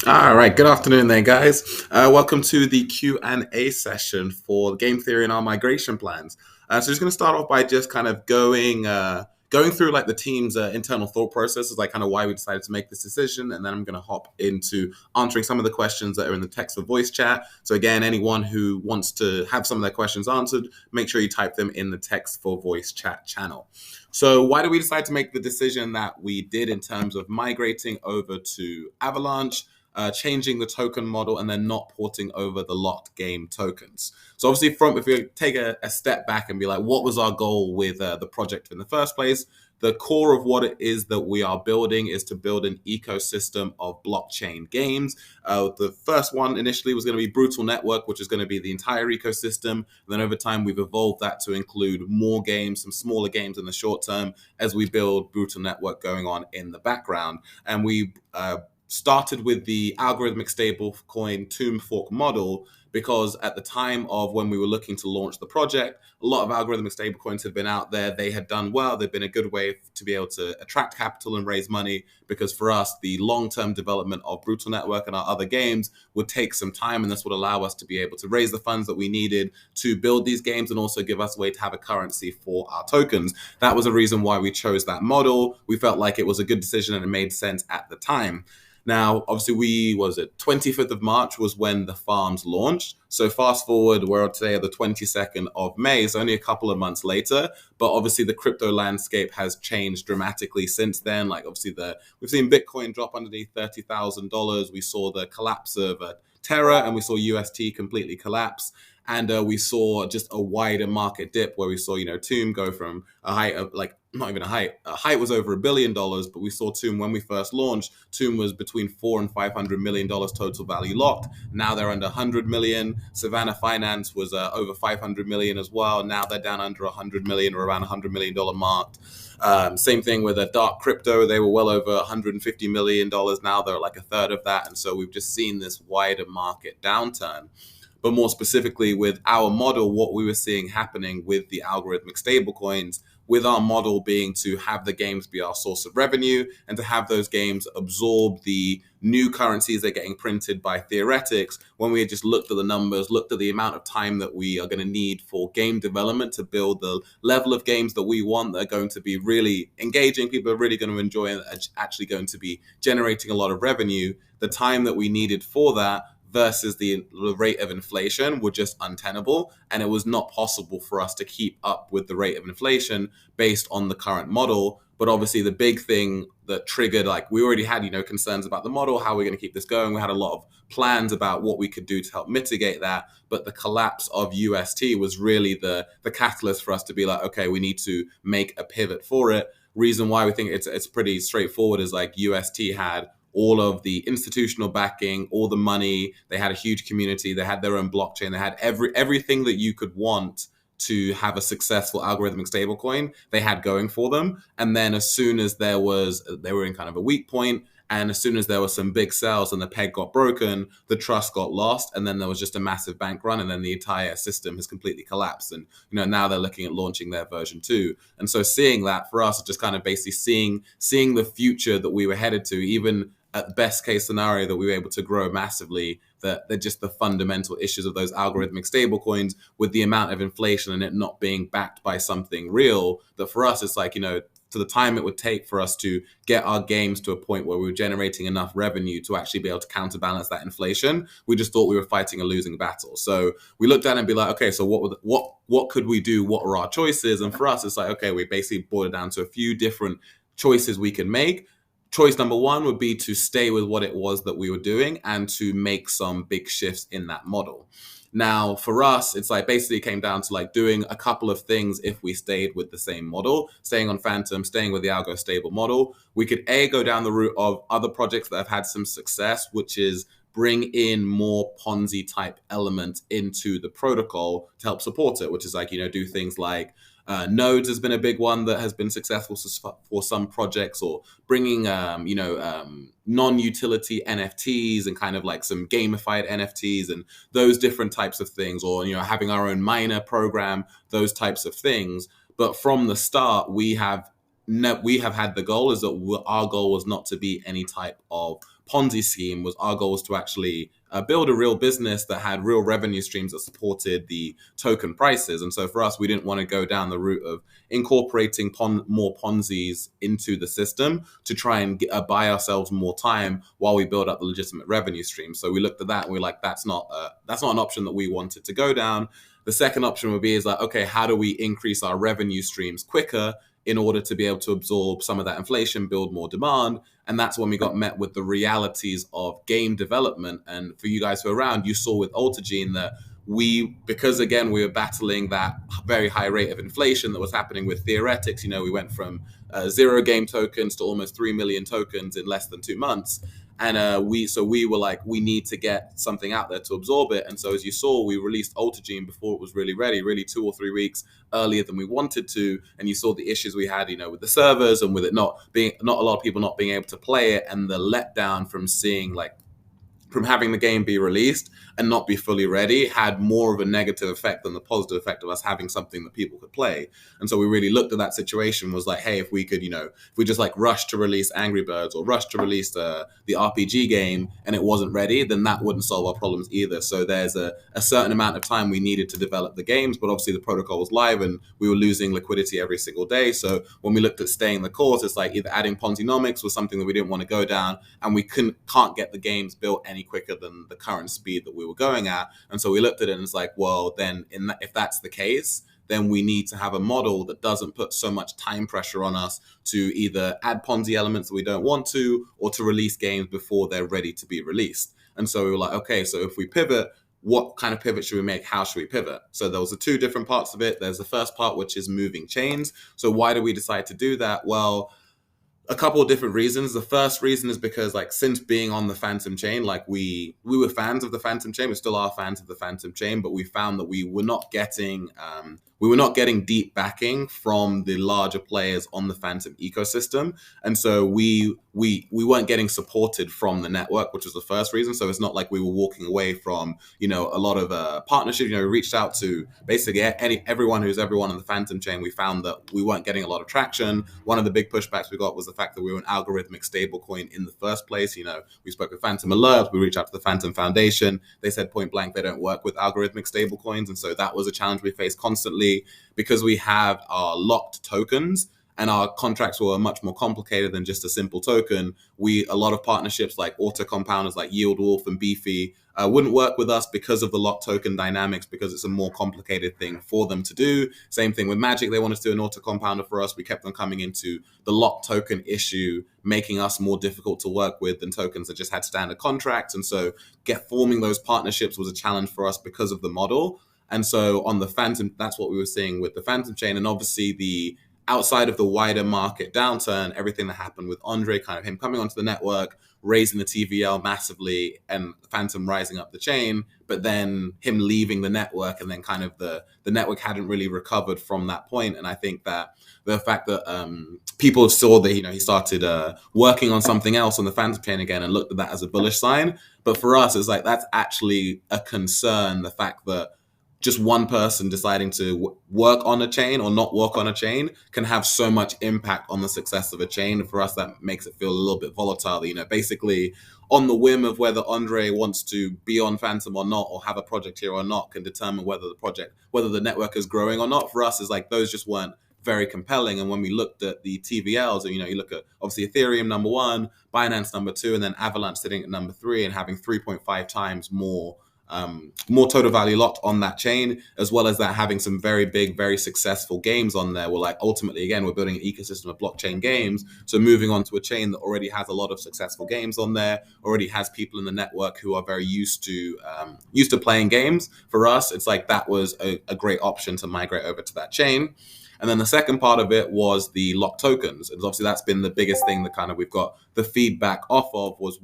All right, good afternoon there, guys. Welcome to the Q&A session for game theory and our migration plans. So just going to start off by just kind of going through like the team's internal thought processes, like kind of why we decided to make this decision, and then I'm going to hop into answering some of the questions that are in the text or voice chat. So again, anyone who wants to have some of their questions answered, make sure you type them in the text for voice chat channel. So why did we decide to make the decision that we did in terms of migrating over to Avalanche? Changing the token model and then not porting over the locked game tokens. So obviously, if we take a step back and be like, what was our goal with the project in the first place? The core of what it is that we are building is to build an ecosystem of blockchain games. The first one initially was going to be Brutal Network, which is going to be the entire ecosystem. And then over time, we've evolved that to include more games, some smaller games in the short term, as we build Brutal Network going on in the background. And we started with the algorithmic stablecoin tomb fork model because at the time of when we were looking to launch the project, a lot of algorithmic stablecoins had been out there. They had done well. They've been a good way to be able to attract capital and raise money because for us, the long-term development of Brutal Network and our other games would take some time, and this would allow us to be able to raise the funds that we needed to build these games and also give us a way to have a currency for our tokens. That was a reason why we chose that model. We felt like it was a good decision and it made sense at the time. Now, obviously, 25th of March was when the farms launched. So fast forward, we're today at the 22nd of May. It's only a couple of months later, but obviously the crypto landscape has changed dramatically since then. Like obviously we've seen Bitcoin drop underneath $30,000. We saw the collapse of Terra, and we saw UST completely collapse. And we saw just a wider market dip where we saw, Tomb go from a height of like, not even a height was over $1 billion, but we saw Tomb when we first launched. Tomb was between $400 and $500 million total value locked. Now they're under 100 million. Savannah Finance was over 500 million as well. Now they're down under 100 million or around $100 million mark. Same thing with a dark crypto. They were well over $150 million. Now they're like a third of that. And so we've just seen this wider market downturn. But more specifically with our model, what we were seeing happening with the algorithmic stablecoins, with our model being to have the games be our source of revenue and to have those games absorb the new currencies they're getting printed by theoretics. When we had just looked at the numbers, looked at the amount of time that we are going to need for game development to build the level of games that we want that are going to be really engaging, people are really going to enjoy and are actually going to be generating a lot of revenue, the time that we needed for that versus the rate of inflation were just untenable. And it was not possible for us to keep up with the rate of inflation based on the current model. But obviously the big thing that triggered, like we already had, concerns about the model, how we're going to keep this going. We had a lot of plans about what we could do to help mitigate that. But the collapse of UST was really the catalyst for us to be like, okay, we need to make a pivot for it. Reason why we think it's pretty straightforward is like UST had all of the institutional backing, all the money. They had a huge community. They had their own blockchain. They had everything that you could want to have a successful algorithmic stablecoin. They had going for them. And then as soon as they were in kind of a weak point, and as soon as there were some big sales and the peg got broken, the trust got lost, and then there was just a massive bank run, and then the entire system has completely collapsed. And now they're looking at launching their version 2. And so seeing that for us, just kind of basically seeing the future that we were headed to, even at best case scenario that we were able to grow massively, that they're just the fundamental issues of those algorithmic stablecoins with the amount of inflation and it not being backed by something real, that for us, it's like, to the time it would take for us to get our games to a point where we were generating enough revenue to actually be able to counterbalance that inflation, we just thought we were fighting a losing battle. So we looked at it and be like, okay, so what could we do? What were our choices? And for us, it's like, okay, we basically boiled it down to a few different choices we can make. Choice number one would be to stay with what it was that we were doing and to make some big shifts in that model. Now, for us, it's like basically came down to like doing a couple of things if we stayed with the same model, staying on Phantom, staying with the algo stable model. We could go down the route of other projects that have had some success, which is bring in more Ponzi type elements into the protocol to help support it, which is like, do things like Nodes has been a big one that has been successful for some projects, or bringing, non-utility NFTs and kind of like some gamified NFTs and those different types of things, or, having our own miner program, those types of things. But from the start, we have had the goal is that our goal was not to be any type of Ponzi scheme. Was our goal was to actually build a real business that had real revenue streams that supported the token prices. And so for us, we didn't want to go down the route of incorporating more Ponzi's into the system to try and buy ourselves more time while we build up the legitimate revenue stream. So we looked at that and we were like, that's not an option that we wanted to go down. The second option would be is like, okay, how do we increase our revenue streams quicker in order to be able to absorb some of that inflation, build more demand? And that's when we got met with the realities of game development. And for you guys who are around, you saw with AlterGene that because again, we were battling that very high rate of inflation that was happening with theoretics. We went from 0 game tokens to almost 3 million tokens in less than 2 months. And we were like, we need to get something out there to absorb it. And so as you saw, we released AlterGene before it was really ready, really 2 or 3 weeks earlier than we wanted to. And you saw the issues we had, with the servers and with it not a lot of people not being able to play it, and the letdown from having the game be released and not be fully ready had more of a negative effect than the positive effect of us having something that people could play. And so we really looked at that situation, was like, hey, if we could, if we just like rush to release Angry Birds or rush to release the RPG game and it wasn't ready, then that wouldn't solve our problems either. So there's a certain amount of time we needed to develop the games, but obviously the protocol was live and we were losing liquidity every single day. So when we looked at staying the course, it's like either adding Ponzinomics was something that we didn't want to go down, and we can't get the games built any quicker than the current speed that we were going at. And so we looked at it and it's like, well, then if that's the case, then we need to have a model that doesn't put so much time pressure on us to either add Ponzi elements that we don't want to, or to release games before they're ready to be released. And so we were like, okay, so if we pivot, what kind of pivot should we make? How should we pivot? So there was the 2 different parts of it. There's the first part, which is moving chains. So why do we decide to do that? Well, a couple of different reasons. The first reason is because, like, since being on the Phantom chain, like we were fans of the Phantom chain, we still are fans of the Phantom chain, but we found that we were not getting deep backing from the larger players on the Phantom ecosystem. And so we weren't getting supported from the network, which was the first reason. So it's not like we were walking away from, a lot of partnerships. We reached out to basically everyone who's everyone on the Phantom chain. We found that we weren't getting a lot of traction. One of the big pushbacks we got was the fact that we were an algorithmic stablecoin in the first place. We spoke with Phantom Alert, we reached out to the Phantom Foundation. They said point blank they don't work with algorithmic stablecoins. And so that was a challenge we faced constantly, because we have our locked tokens and our contracts were much more complicated than just a simple token. A lot of partnerships like auto compounders like Yield Wolf and Beefy wouldn't work with us because of the locked token dynamics, because it's a more complicated thing for them to do. Same thing with Magic. They wanted to do an auto compounder for us. We kept on coming into the locked token issue, making us more difficult to work with than tokens that just had standard contracts. And so forming those partnerships was a challenge for us because of the model. And so on the Phantom, that's what we were seeing with the Phantom chain. And obviously outside of the wider market downturn, everything that happened with Andre, kind of him coming onto the network, raising the TVL massively, and Phantom rising up the chain, but then him leaving the network, and then kind of the network hadn't really recovered from that point. And I think that the fact that people saw that he started working on something else on the Phantom chain again, and looked at that as a bullish sign. But for us, it's like that's actually a concern, the fact that just one person deciding to work on a chain or not work on a chain can have so much impact on the success of a chain. And for us, that makes it feel a little bit volatile. Basically on the whim of whether Andre wants to be on Phantom or not, or have a project here or not, can determine whether the network is growing or not. For us, is like those just weren't very compelling. And when we looked at the TVLs, and you look at obviously Ethereum number 1, Binance number 2, and then Avalanche sitting at number 3 and having 3.5 times more total value locked on that chain, as well as that having some very big, very successful games on there. We're like, ultimately, again, we're building an ecosystem of blockchain games. So moving on to a chain that already has a lot of successful games on there, already has people in the network who are very used to playing games. For us, it's like that was a great option to migrate over to that chain. And then the second part of it was the locked tokens. And obviously that's been the biggest thing that kind of we've got the feedback off of, was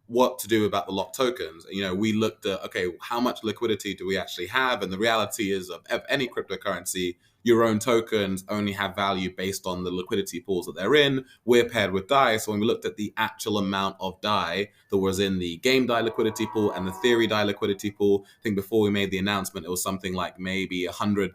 what to do about the locked tokens. We looked at, okay, how much liquidity do we actually have? And the reality is of any cryptocurrency, your own tokens only have value based on the liquidity pools that they're in. We're paired with DAI. So when we looked at the actual amount of DAI that was in the game DAI liquidity pool and the theory DAI liquidity pool, I think before we made the announcement, it was something like maybe 100,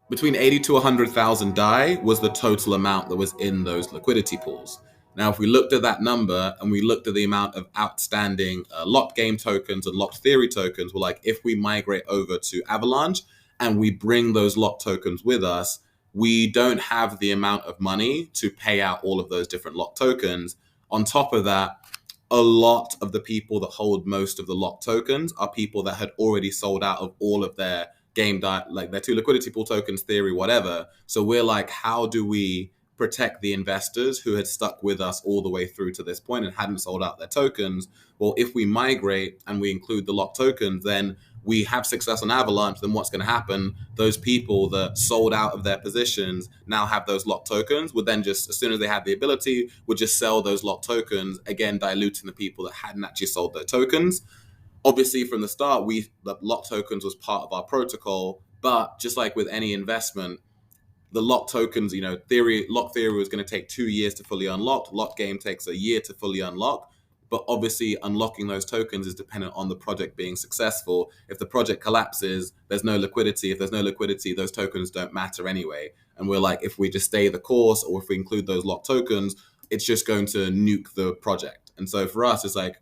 between 80 to 100,000 DAI was the total amount that was in those liquidity pools. Now, if we looked at that number and we looked at the amount of outstanding locked game tokens and locked theory tokens, we're like, if we migrate over to Avalanche and we bring those locked tokens with us, we don't have the amount of money to pay out all of those different locked tokens. On top of that, a lot of the people that hold most of the locked tokens are people that had already sold out of all of their like their two liquidity pool tokens, theory, whatever. So we're like, how do we protect the investors who had stuck with us all the way through to this point and hadn't sold out their tokens? Well, if we migrate and we include the locked tokens, then we have success on Avalanche, then what's going to happen? Those people that sold out of their positions now have those locked tokens, would then just, as soon as they had the ability, would just sell those locked tokens, again, diluting the people that hadn't actually sold their tokens. Obviously, from the start, the locked tokens was part of our protocol, but just like with any investment, the locked tokens, lock theory was going to take 2 years to fully unlock. Lock game takes a year to fully unlock. But obviously, unlocking those tokens is dependent on the project being successful. If the project collapses, there's no liquidity. If there's no liquidity, those tokens don't matter anyway. And we're like, if we just stay the course or if we include those locked tokens, it's just going to nuke the project. And so for us, it's like,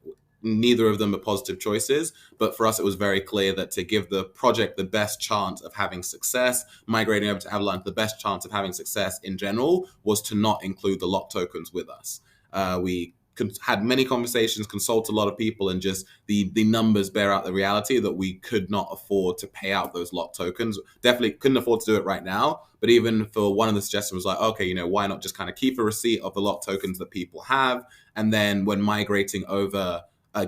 neither of them are positive choices, but for us it was very clear that to give the project the best chance of having success, migrating over to Avalanche, the best chance of having success in general was to not include the locked tokens with us. We had many conversations, consulted a lot of people, and just the numbers bear out the reality that we could not afford to pay out those locked tokens. Definitely couldn't afford to do it right now, but even for one of the suggestions was like, okay, why not just kind of keep a receipt of the locked tokens that people have, and then when migrating over,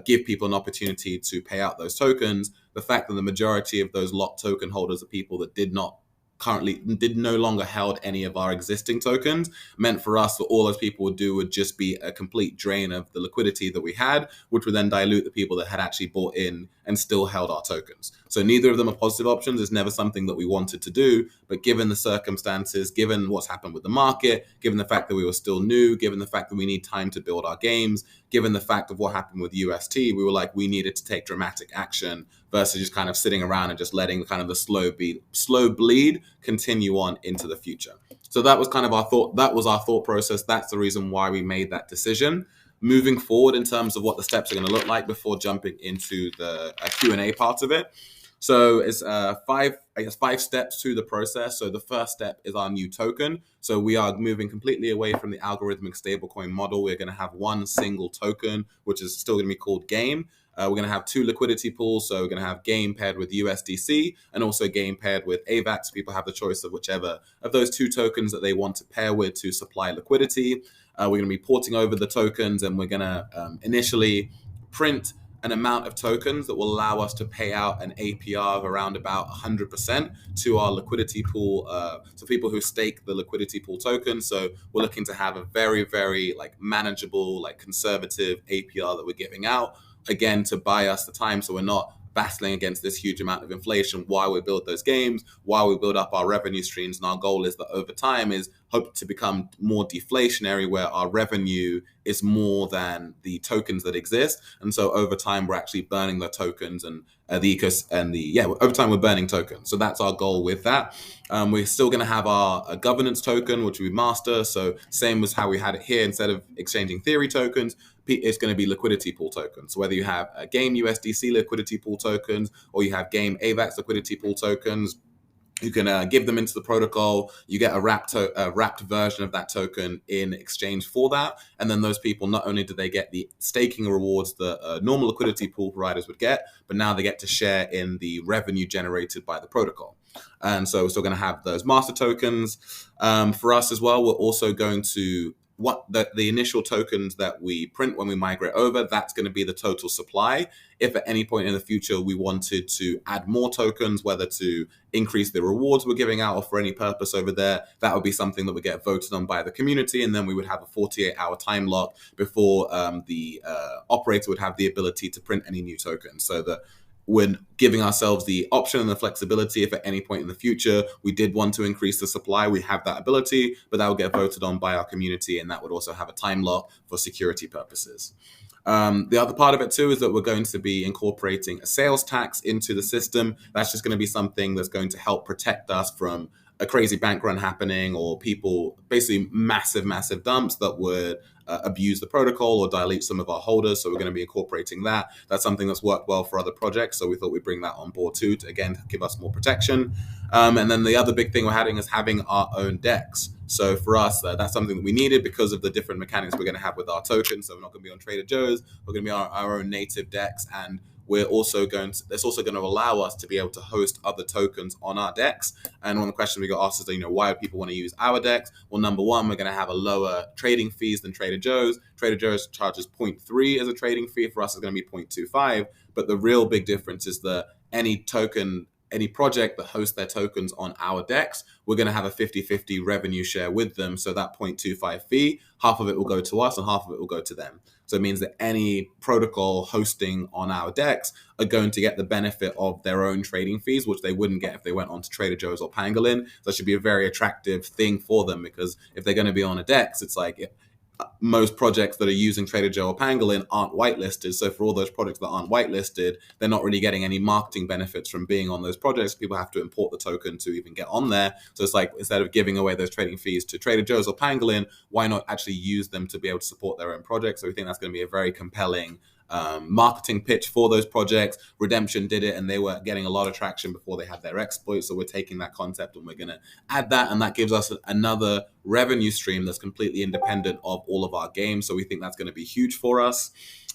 give people an opportunity to pay out those tokens. The fact that the majority of those locked token holders are people that did no longer held any of our existing tokens meant for us that all those people would do would just be a complete drain of the liquidity that we had, which would then dilute the people that had actually bought in and still held our tokens. So neither of them are positive options. It's never something that we wanted to do, but given the circumstances, given what's happened with the market, given the fact that we were still new, given the fact that we need time to build our games, given the fact of what happened with UST, we were like, we needed to take dramatic action versus just kind of sitting around and just letting kind of the slow bleed continue on into the future. So that was kind of our thought. That was our thought process. That's the reason why we made that decision. Moving forward in terms of what the steps are going to look like before jumping into the Q&A part of it. So it's five steps to the process. So the first step is our new token. So we are moving completely away from the algorithmic stablecoin model. We're going to have one single token, which is still going to be called GAME. We're going to have two liquidity pools. So we're going to have GAME paired with USDC and also GAME paired with AVAX. People have the choice of whichever of those two tokens that they want to pair with to supply liquidity. We're going to be porting over the tokens, and we're going to initially print an amount of tokens that will allow us to pay out an APR of around about 100% to our liquidity pool, to people who stake the liquidity pool tokens. So we're looking to have a very, very manageable, conservative APR that we're giving out, again, to buy us the time so we're not battling against this huge amount of inflation while we build those games, while we build up our revenue streams. And our goal is that over time is hope to become more deflationary, where our revenue is more than the tokens that exist. And so over time, we're actually burning the tokens and over time we're burning tokens. So that's our goal with that. We're still going to have our governance token, which we master. So same as how we had it here, instead of exchanging theory tokens, it's going to be liquidity pool tokens. So whether you have a GAME USDC liquidity pool tokens or you have GAME AVAX liquidity pool tokens, you can give them into the protocol. You get a wrapped version of that token in exchange for that. And then those people, not only do they get the staking rewards that normal liquidity pool providers would get, but now they get to share in the revenue generated by the protocol. And so we're still going to have those master tokens. For us as well, we're also going to the initial tokens that we print when we migrate over, that's going to be the total supply. If at any point in the future we wanted to add more tokens, whether to increase the rewards we're giving out or for any purpose over there, that would be something that would get voted on by the community. And then we would have a 48-hour time lock before the operator would have the ability to print any new tokens, so that we're giving ourselves the option and the flexibility. If at any point in the future we did want to increase the supply, we have that ability, but that will get voted on by our community, and that would also have a time lock for security purposes. The other part of it too is that we're going to be incorporating a sales tax into the system. That's just going to be something that's going to help protect us from a crazy bank run happening, or people basically massive dumps that would abuse the protocol or dilute some of our holders. So we're going to be incorporating that. That's something that's worked well for other projects. So we thought we'd bring that on board too, to again give us more protection. And then the other big thing we're having is having our own DEX. So for us, that's something that we needed because of the different mechanics we're going to have with our tokens. So we're not going to be on Trader Joe's. We're going to be on our own native DEX, and we're also going to, that's also going to allow us to be able to host other tokens on our DEX. And one of the questions we got asked is, why do people want to use our DEX? Well, number one, we're going to have a lower trading fees than Trader Joe's. Trader Joe's charges 0.3 as a trading fee. For us, it's going to be 0.25. But the real big difference is that any project that hosts their tokens on our DEX, we're going to have a 50-50 revenue share with them. So that 0.25 fee, half of it will go to us and half of it will go to them. So it means that any protocol hosting on our DEX are going to get the benefit of their own trading fees, which they wouldn't get if they went on to Trader Joe's or Pangolin. So that should be a very attractive thing for them, because if they're going to be on a DEX, it's like most projects that are using Trader Joe or Pangolin aren't whitelisted. So for all those projects that aren't whitelisted, they're not really getting any marketing benefits from being on those projects. People have to import the token to even get on there. So it's like, instead of giving away those trading fees to Trader Joe's or Pangolin, why not actually use them to be able to support their own projects? So we think that's going to be a very compelling marketing pitch for those projects. Redemption did it, and they were getting a lot of traction before they had their exploit. So we're taking that concept and we're going to add that, and that gives us another revenue stream that's completely independent of all of our games. So we think that's going to be huge for us.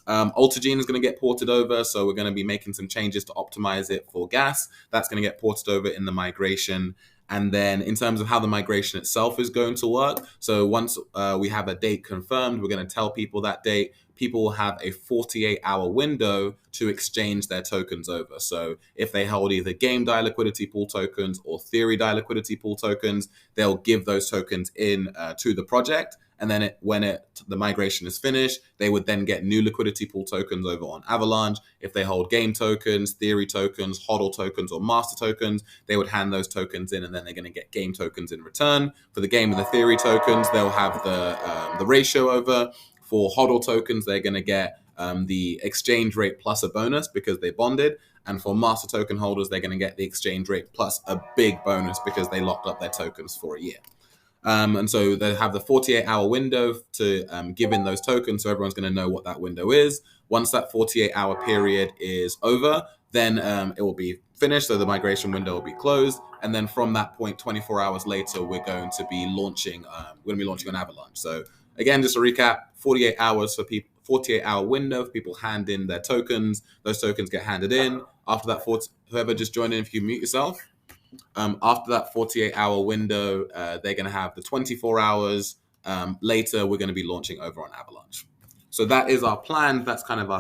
Altagene is going to get ported over, so we're going to be making some changes to optimize it for gas. That's going to get ported over in the migration. And then in terms of how the migration itself is going to work, so once we have a date confirmed, we're going to tell people that date. People will have a 48-hour window to exchange their tokens over. So if they hold either game DAI liquidity pool tokens or theory DAI liquidity pool tokens, they'll give those tokens in to the project. And then when the migration is finished, they would then get new liquidity pool tokens over on Avalanche. If they hold game tokens, theory tokens, HODL tokens, or master tokens, they would hand those tokens in, and then they're going to get game tokens in return. For the game and the theory tokens, they'll have the ratio over. For HODL tokens, they're going to get the exchange rate plus a bonus because they bonded. And for master token holders, they're going to get the exchange rate plus a big bonus because they locked up their tokens for a year. And so they have the 48-hour window to give in those tokens, so everyone's going to know what that window is. Once that 48-hour period is over, then it will be finished, so the migration window will be closed. And then from that point, 24 hours later, we're going to be launching. We're going to be launching on Avalanche. So again, just to recap: 48 hours for people. 48-hour window for people hand in their tokens. Those tokens get handed in. After that, whoever just joined in, if you mute yourself. After that 48-hour window, they're going to have the 24 hours. Later, we're going to be launching over on Avalanche. So that is our plan. That's kind of our